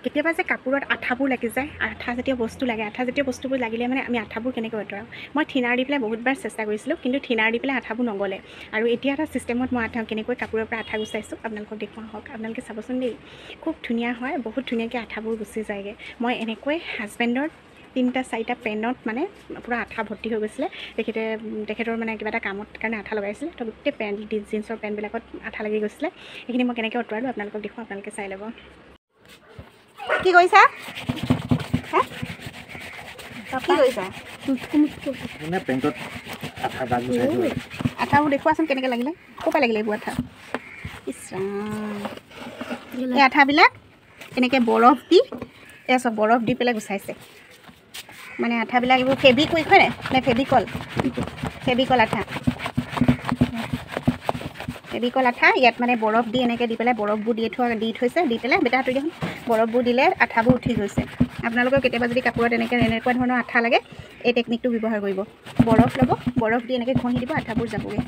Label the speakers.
Speaker 1: কেতিয়াবা যে কাপোৰত আঠাবোৰ লাগি যায়, আঠাজাতীয় বস্তু লাগে, আঠাজাতীয় বস্তুবোৰ লাগিলে মানে আমি আঠাবোৰ কেনেকৈ আঁতৰাওঁ। মই থিনাৰ দি পেলাই বহুতবাৰ চেষ্টা কৰিছিলোঁ, কিন্তু থিনাৰ দি পেলাই আঠাবোৰ নগ'লে। আৰু এতিয়া এটা ছিষ্টেমত মই কেনেকৈ কাপোৰৰ পৰা আঠা গুচাইছোঁ আপোনালোকক দেখুওৱা হওক। আপোনালোকে চাবচোন দেই, খুব ধুনীয়া হয়, বহুত ধুনীয়াকৈ আঠাবোৰ গুচি যায়গৈ। মই এনেকৈ হাজবেণ্ডৰ 3-4টা পেণ্টত মানে পূৰা আঠা ভৰ্তি হৈ গৈছিলে। তেখেতৰ মানে কিবা এটা কামত কাৰণে আঠা লগাইছিলে, তো গোটেই পেণ্ট জিন্সৰ পেণ্টবিলাকত আঠা লাগি গৈছিলে। সেইখিনি মই কেনেকৈ আঁতৰালোঁ আপোনালোকক দেখুৱাওঁ, আপোনালোকে চাই ল'ব। কি কৰিছা? কি কৰিছা?
Speaker 2: মানে পেণ্টত আঠা দাগ গুচাইছোঁ।
Speaker 1: আঠাবোৰ দেখুৱাচোন কেনেকৈ লাগিলে, ক'ৰ পৰা লাগিলে এইবোৰ আঠা? ইছ ৰাম, এই আঠাবিলাক এনেকৈ বৰফ দি চব বৰফ দি পেলাই গুচাইছে। মানে আঠাবিলাক এইবোৰ ফেব্ৰিকুইক হয়নে নে ফেব্ৰিকল? ফেব্ৰিকল আঠা, ফেব্ৰিকল আঠা। ইয়াত মানে বৰফ দি এনেকৈ দি পেলাই বৰফবোৰ দি থৈছে, দি পেলাই বেটা হাতৰি দেখোন বৰফবোৰ দিলে আঠাবোৰ উঠি গৈছে। আপোনালোকৰ কেতিয়াবা যদি কাপোৰত এনেকুৱা ধৰণৰ আঠা লাগে, এই টেকনিকটো ব্যৱহাৰ কৰিব। বৰফ ল'ব, বৰফ দি এনেকৈ ঘঁহি দিব, আঠাবোৰ যাবগৈ।